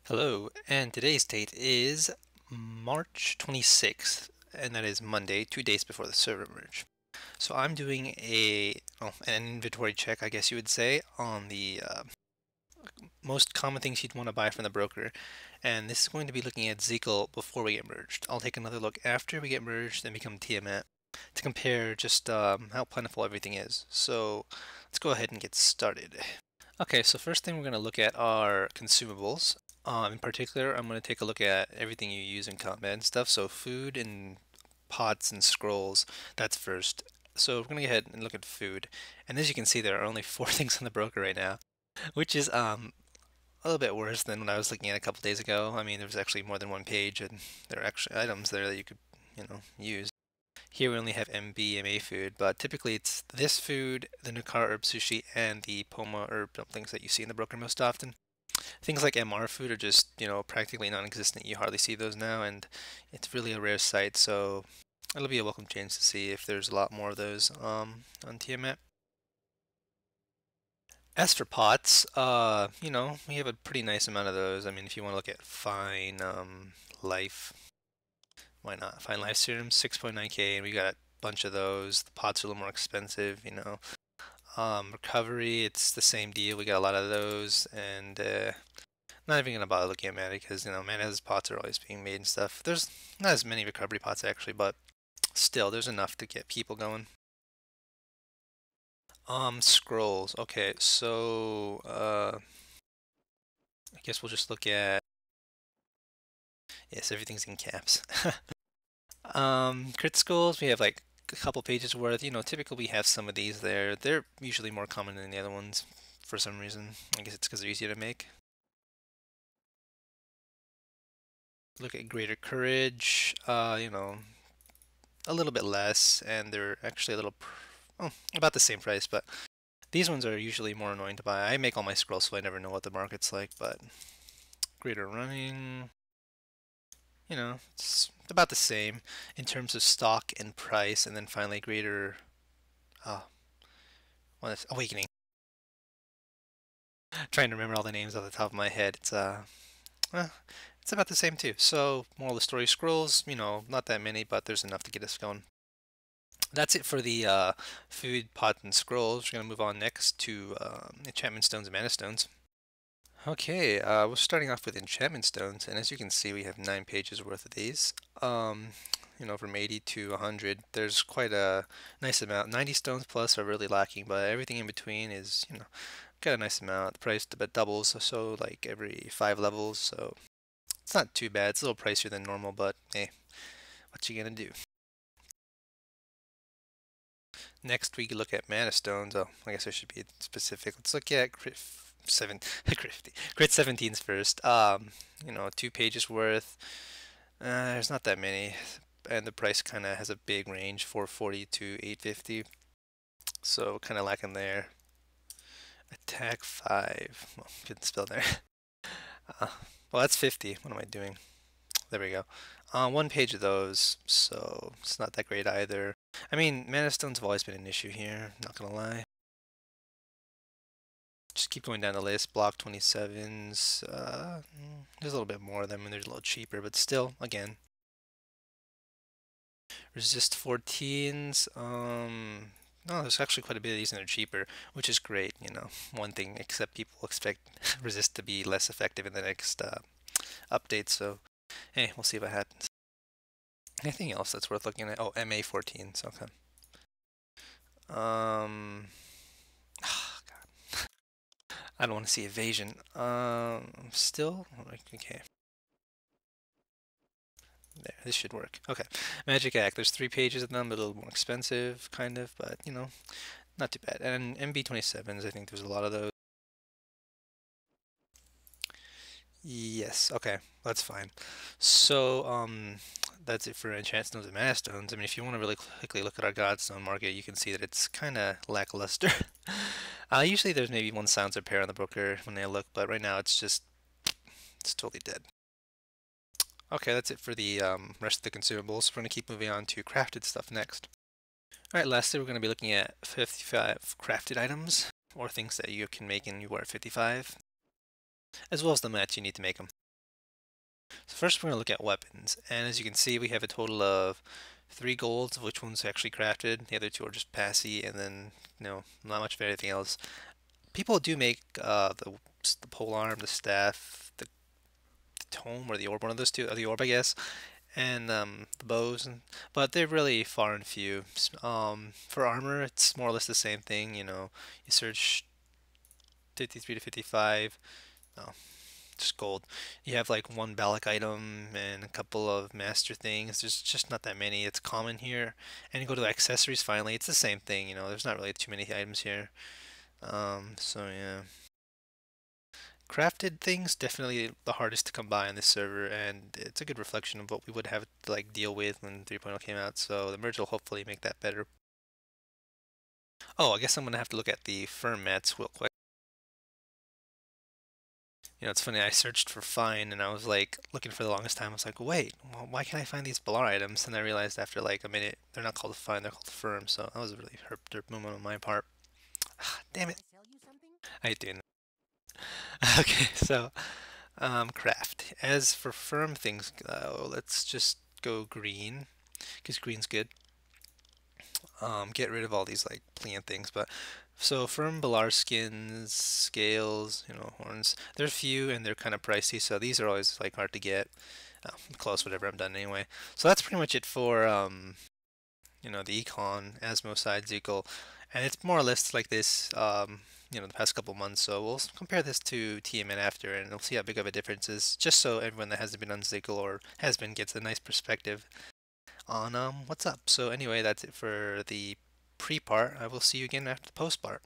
Hello, and today's date is March 26th, and that is Monday, 2 days before the server merge. So I'm doing an inventory check, I guess you would say, on the most common things you'd want to buy from the broker. And this is going to be looking at Zikel before we get merged. I'll take another look after we get merged and become Tiamat to compare just how plentiful everything is. So let's go ahead and get started. Okay, so first thing we're going to look at are consumables. In particular, I'm going to take a look at everything you use in combat and stuff. So food and pots and scrolls, that's first. So we're going to go ahead and look at food. And as you can see, there are only 4 things on the broker right now, which is a little bit worse than when I was looking at a couple days ago. I mean, there was actually more than one page, and there are actually items there that you could, use. Here we only have MB, MA food, but typically it's this food, the Nukara herb sushi, and the Poma herb dumplings that you see in the broker most often. Things like MR food are just, practically non-existent. You hardly see those now, and it's really a rare sight, so it'll be a welcome change to see if there's a lot more of those on Tiamat. As for pots, we have a pretty nice amount of those. I mean, if you want to look at fine life, why not? Fine life serum, 6.9K, and we got a bunch of those. The pots are a little more expensive. Recovery, it's the same deal. We got a lot of those, and not even gonna bother looking at mana because mana's pots are always being made and stuff. There's not as many recovery pots actually, but still, there's enough to get people going. Scrolls. Okay, so I guess we'll just look at. Yes, everything's in caps. Crit scrolls. We have like a couple pages worth. Typically we have some of these there. They're usually more common than the other ones for some reason. I guess it's because they're easier to make. Look at greater courage. A little bit less, and they're actually about the same price, but these ones are usually more annoying to buy. I make all my scrolls, so I never know what the market's like, but greater running, it's about the same in terms of stock and price, and then finally greater, what is awakening. Trying to remember all the names off the top of my head. It's about the same too. So, moral of the story, scrolls, not that many, but there's enough to get us going. That's it for the food, pot, and scrolls. We're going to move on next to enchantment stones and mana stones. Okay, we're starting off with enchantment stones, and as you can see, we have 9 pages worth of these. From 80 to 100, there's quite a nice amount. 90 stones plus are really lacking, but everything in between is, got a nice amount. The price doubles, so like every 5 levels, so it's not too bad. It's a little pricier than normal, but hey, what you gonna do? Next, we look at mana stones. Oh, I guess I should be specific. Let's look at crit 17s first. 2 pages worth. There's not that many, and the price kind of has a big range, 440 to 850. So kind of lacking there. Attack 5. Well, couldn't spell there. Well, that's 50. What am I doing? There we go. 1 page of those, so it's not that great either. I mean, mana stones have always been an issue here, not gonna lie. Just keep going down the list. Block 27s. There's a little bit more of them, and they're a little cheaper, but still, again. Resist 14s. No, there's actually quite a bit of these, and they're cheaper, which is great. One thing, except people expect resist to be less effective in the next update. So, hey, we'll see what happens. Anything else that's worth looking at? Oh, MA 14s. Okay. I don't want to see evasion. Still? Okay. There, this should work. Okay. Magic Act. There's 3 pages of them, a little more expensive, kind of, but, not too bad. And MB27s, I think there's a lot of those. Yes, okay. That's fine. So, that's it for enchant stones and mana stones. I mean, if you want to really quickly look at our godstone market, you can see that it's kind of lackluster. Usually there's maybe one silencer pair on the broker when they look, but right now it's totally dead. Okay, that's it for the rest of the consumables. We're going to keep moving on to crafted stuff next. Alright, lastly we're going to be looking at 55 crafted items, or things that you can make in UR 55, as well as the mats you need to make them. So first we're going to look at weapons, and as you can see we have a total of 3 golds, of which one's actually crafted. The other 2 are just passy, and then not much of anything else. People do make the pole arm, the staff, the tome, or the orb, one of those two, or the orb I guess, and the bows, but they're really far and few. For armor, it's more or less the same thing. You search 53 to 55. Oh, just gold. You have like one Balak item and a couple of master things. There's just not that many. It's common here. And you go to accessories finally, it's the same thing, there's not really too many items here. So yeah. Crafted things definitely the hardest to come by on this server, and it's a good reflection of what we would have to like deal with when 3.0 came out. So the merge will hopefully make that better. Oh, I guess I'm gonna have to look at the firm mats real quick. It's funny, I searched for fine and I was like looking for the longest time. I was like, wait, well, why can't I find these Balar items? And I realized after like a minute, they're not called fine, they're called firm. So that was a really herp derp moment on my part. Damn it. I hate doing that. Okay, so craft. As for firm things go, let's just go green, because green's good. Get rid of all these like plant things, but so firm Balar skins, scales, horns. They're few and they're kind of pricey, so these are always like hard to get. Close, whatever. I'm done anyway. So that's pretty much it for the econ Asmo side Zikel, and it's more or less like this. The past couple months. So we'll compare this to Tiamat after, and we'll see how big of a difference is. Just so everyone that hasn't been on Zikel or has been gets a nice perspective on what's up. So anyway, that's it for the pre-part. I will see you again after the post part.